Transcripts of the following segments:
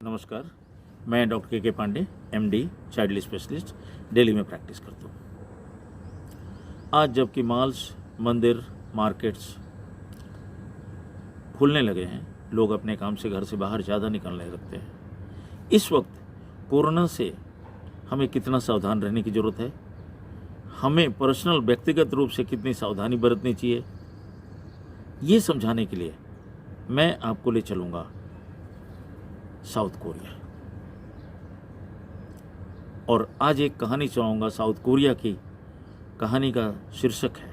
नमस्कार, मैं doctor K Pandey, MD, child specialist, Delhi में प्रैक्टिस करता हूँ। आज जबकि मॉल्स, मंदिर, मार्केट्स खुलने लगे हैं, लोग अपने काम से घर से बाहर ज़्यादा निकलने लगते हैं। इस वक्त कोरोना से हमें कितना सावधान रहने की ज़रूरत है, हमें पर्सनल व्यक्तिगत रूप से कितनी सावधानी बरतनी चाहिए, ये समझाने के लिए मैं आपको ले चलूँगा साउथ कोरिया। और आज एक कहानी सुनाऊंगा साउथ कोरिया की। कहानी का शीर्षक है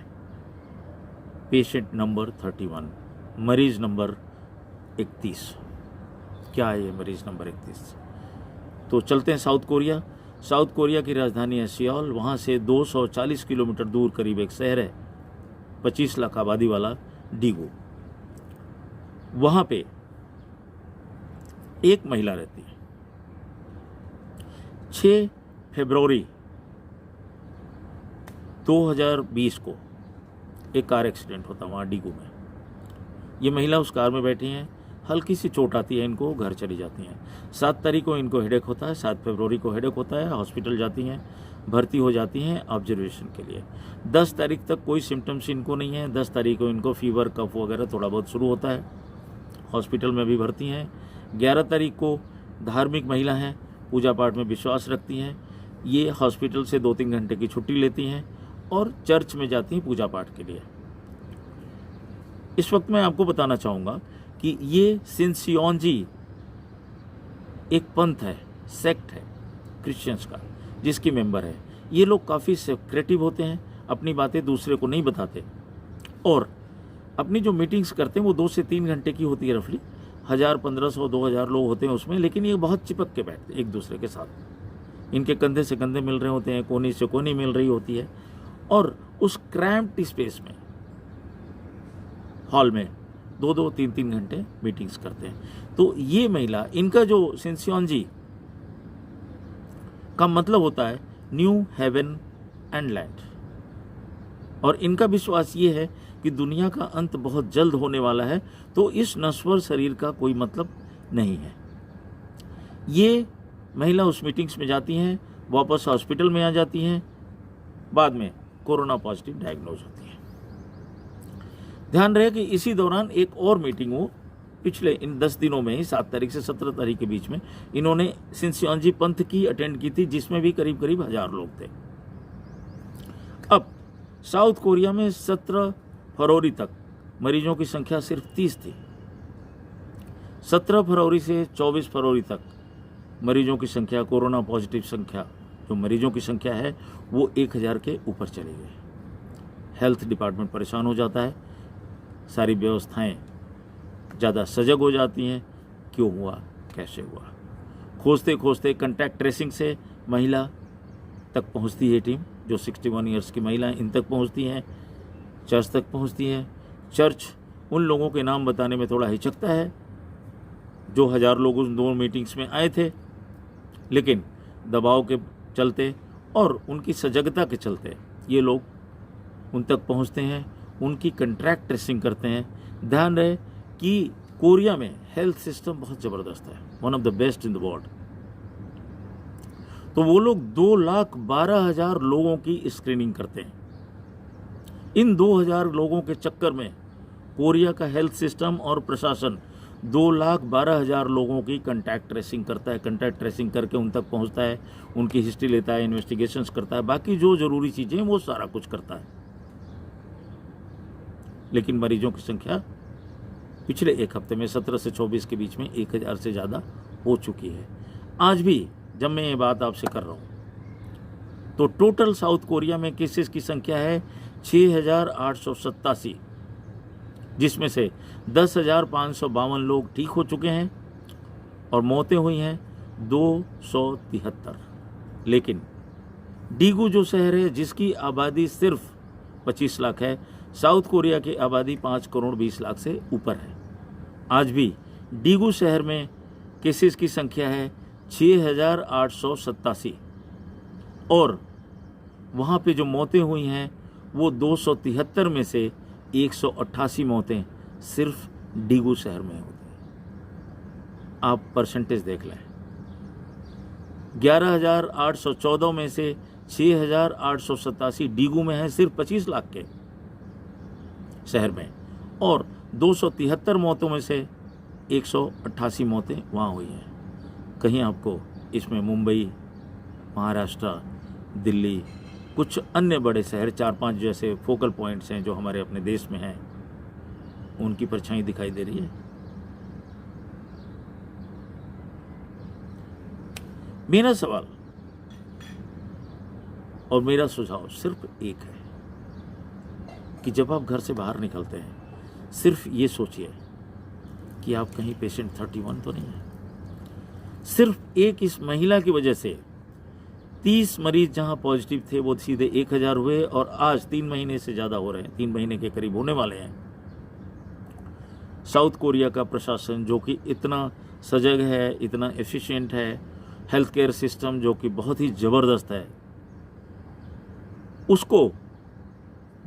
पेशेंट नंबर 31, मरीज नंबर 31। क्या है ये मरीज नंबर 31? तो चलते हैं साउथ कोरिया। साउथ कोरिया की राजधानी है सियोल। वहाँ से 240 किलोमीटर दूर करीब एक शहर है 25 लाख आबादी वाला डीगू। वहाँ पे एक महिला रहती है। 6 फरवरी 2020 को एक कार एक्सीडेंट होता है वहाँ डीगू में। ये महिला उस कार में बैठी हैं, हल्की सी चोट आती है इनको, घर चली जाती हैं। 7 तारीख को इनको हेडेक होता है, 7 फरवरी को हेडेक होता है, हॉस्पिटल जाती हैं, भर्ती हो जाती हैं ऑब्जर्वेशन के लिए। 10 तारीख तक कोई सिम्टम्स इनको नहीं है। 10 तारीख को इनको फीवर, कफ वगैरह थोड़ा बहुत शुरू होता है, हॉस्पिटल में भी भर्ती हैं। 11 तारीख को धार्मिक महिला हैं, पूजा पाठ में विश्वास रखती हैं, ये हॉस्पिटल से 2-3 घंटे की छुट्टी लेती हैं और चर्च में जाती हैं पूजा पाठ के लिए। इस वक्त मैं आपको बताना चाहूँगा कि ये सिनसियोंजी एक पंथ है, सेक्ट है क्रिश्चियंस का, जिसकी मेंबर है। ये लोग काफ़ी सीक्रेटिव होते हैं, अपनी बातें दूसरे को नहीं बताते और अपनी जो मीटिंग्स करते हैं वो 2 से 3 घंटे की होती है रफली। 1000, 1500, 2000 लोग होते हैं उसमें, लेकिन ये बहुत चिपक के बैठते हैं एक दूसरे के साथ। इनके कंधे से कंधे मिल रहे होते हैं, कोनी से कोनी मिल रही होती है और उस क्रैम्प्ड स्पेस में, हॉल में 2-2, 3-3 घंटे मीटिंग्स करते हैं। तो ये महिला, इनका जो सिनसियोंजी का मतलब होता है न्यू हेवन एंड लैंड, और इनका विश्वास ये है कि दुनिया का अंत बहुत जल्द होने वाला है, तो इस नश्वर शरीर का कोई मतलब नहीं है। ये महिला उस मीटिंग्स में जाती हैं, वापस हॉस्पिटल में आ जाती हैं, बाद में कोरोना पॉजिटिव डायग्नोज होती है। ध्यान रहे कि इसी दौरान एक और मीटिंग वो पिछले इन 10 दिनों में ही 7 तारीख से 17 तारीख के बीच में इन्होंने सिनसियोंजी पंथ की अटेंड की थी, जिसमें भी करीब 1000 लोग थे। अब साउथ कोरिया में 17 फरवरी तक मरीजों की संख्या सिर्फ 30 थी। 17 फरवरी से 24 फरवरी तक मरीजों की संख्या, कोरोना पॉजिटिव संख्या, जो मरीजों की संख्या है वो 1000 के ऊपर चली गई। हेल्थ डिपार्टमेंट परेशान हो जाता है, सारी व्यवस्थाएं ज़्यादा सजग हो जाती हैं, क्यों हुआ, कैसे हुआ। खोजते खोजते कंटैक्ट ट्रेसिंग से महिला तक पहुंचती है टीम, जो 61 ईयर्स की महिला इन तक पहुंचती हैं, चर्च तक पहुंचती है। चर्च उन लोगों के नाम बताने में थोड़ा हिचकता है जो 1000 लोग उन 2 मीटिंग्स में आए थे, लेकिन दबाव के चलते और उनकी सजगता के चलते ये लोग उन तक पहुंचते हैं, उनकी कंट्रैक्ट ट्रेसिंग करते हैं। ध्यान रहे कि कोरिया में हेल्थ सिस्टम बहुत ज़बरदस्त है, one of the best in the world. तो वो लोग 2,12,000 लोगों की स्क्रीनिंग करते हैं। इन 2000 लोगों के चक्कर में कोरिया का हेल्थ सिस्टम और प्रशासन 2,12,000 लोगों की कंटैक्ट ट्रेसिंग करता है। कंटैक्ट ट्रेसिंग करके उन तक पहुंचता है, उनकी हिस्ट्री लेता है, इन्वेस्टिगेशंस करता है, बाकी जो जरूरी चीज़ें हैं वो सारा कुछ करता है। लेकिन मरीजों की संख्या पिछले एक हफ्ते में 17 से 24 के बीच में 1000 से ज़्यादा हो चुकी है। आज भी जब मैं ये बात आपसे कर रहा हूँ तो टोटल साउथ कोरिया में केसेस की संख्या है 6,887, जिसमें से 10,552 लोग ठीक हो चुके हैं और मौतें हुई हैं 273। लेकिन डीगू जो शहर है, जिसकी आबादी सिर्फ 25 लाख है, साउथ कोरिया की आबादी 5 करोड़ 20 लाख से ऊपर है। आज भी डीगू शहर में केसेस की संख्या है 6,887 और वहाँ पे जो मौतें हुई हैं वो 273 में से 188 मौतें सिर्फ डीगू शहर में होती हैं। आप परसेंटेज देख लें, 11,814 में से 6,887 डीगू में है, सिर्फ 25 लाख के शहर में, और 273 मौतों में से 188 मौतें वहाँ हुई हैं। कहीं आपको इसमें मुंबई, महाराष्ट्र, दिल्ली, कुछ अन्य बड़े शहर 4-5 जैसे फोकल पॉइंट्स हैं जो हमारे अपने देश में हैं, उनकी परछाई दिखाई दे रही है। मेरा सवाल और मेरा सुझाव सिर्फ एक है कि जब आप घर से बाहर निकलते हैं, सिर्फ ये सोचिए कि आप कहीं पेशेंट 31 तो नहीं है। सिर्फ एक इस महिला की वजह से 30 मरीज जहां पॉजिटिव थे वो सीधे 1000 हुए, और आज 3 महीने से ज़्यादा हो रहे हैं, 3 महीने के करीब होने वाले हैं। साउथ कोरिया का प्रशासन जो कि इतना सजग है, इतना एफिशिएंट है, हेल्थ केयर सिस्टम जो कि बहुत ही ज़बरदस्त है, उसको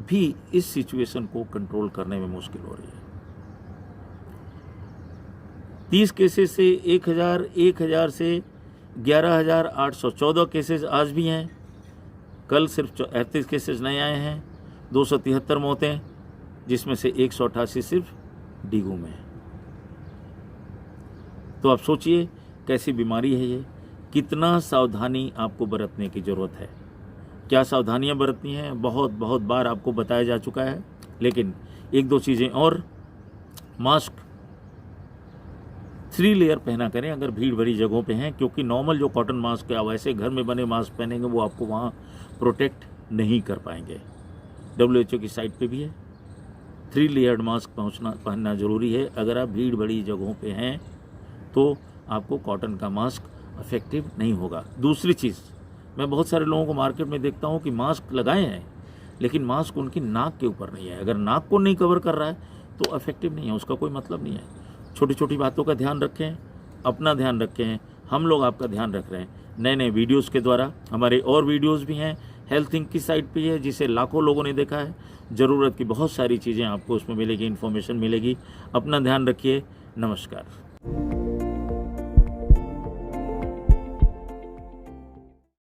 भी इस सिचुएशन को कंट्रोल करने में मुश्किल हो रही है। 30 केसेस से 1000 से 11,814 केसेस आज भी हैं। कल सिर्फ 38 केसेस नए आए हैं, 273 मौतें, जिसमें से 188 सिर्फ डीगू में है। तो आप सोचिए कैसी बीमारी है ये, कितना सावधानी आपको बरतने की ज़रूरत है। क्या सावधानियां बरतनी हैं बहुत बहुत बार आपको बताया जा चुका है, लेकिन 1-2 चीज़ें और। मास्क 3 लेयर पहना करें अगर भीड़ भरी जगहों पे हैं, क्योंकि नॉर्मल जो कॉटन मास्क है, वैसे घर में बने मास्क पहनेंगे वो आपको वहाँ प्रोटेक्ट नहीं कर पाएंगे। WHO की साइट पे भी है, 3 लेयर्ड मास्क पहनना ज़रूरी है। अगर आप भीड़ भरी जगहों पे हैं तो आपको कॉटन का मास्क इफेक्टिव नहीं होगा। दूसरी चीज़, मैं बहुत सारे लोगों को मार्केट में देखता हूँ कि मास्क लगाए हैं, लेकिन मास्क उनकी नाक के ऊपर नहीं है। अगर नाक को नहीं कवर कर रहा है तो इफेक्टिव नहीं है, उसका कोई मतलब नहीं है। छोटी छोटी बातों का ध्यान रखें, अपना ध्यान रखें, हम लोग आपका ध्यान रख रहे हैं नए नए वीडियोस के द्वारा। हमारे और वीडियोस भी हैं, हेल्थ इंक की साइट पे है, जिसे लाखों लोगों ने देखा है। ज़रूरत की बहुत सारी चीज़ें आपको उसमें मिलेगी, इन्फॉर्मेशन मिलेगी। अपना ध्यान रखिए। नमस्कार।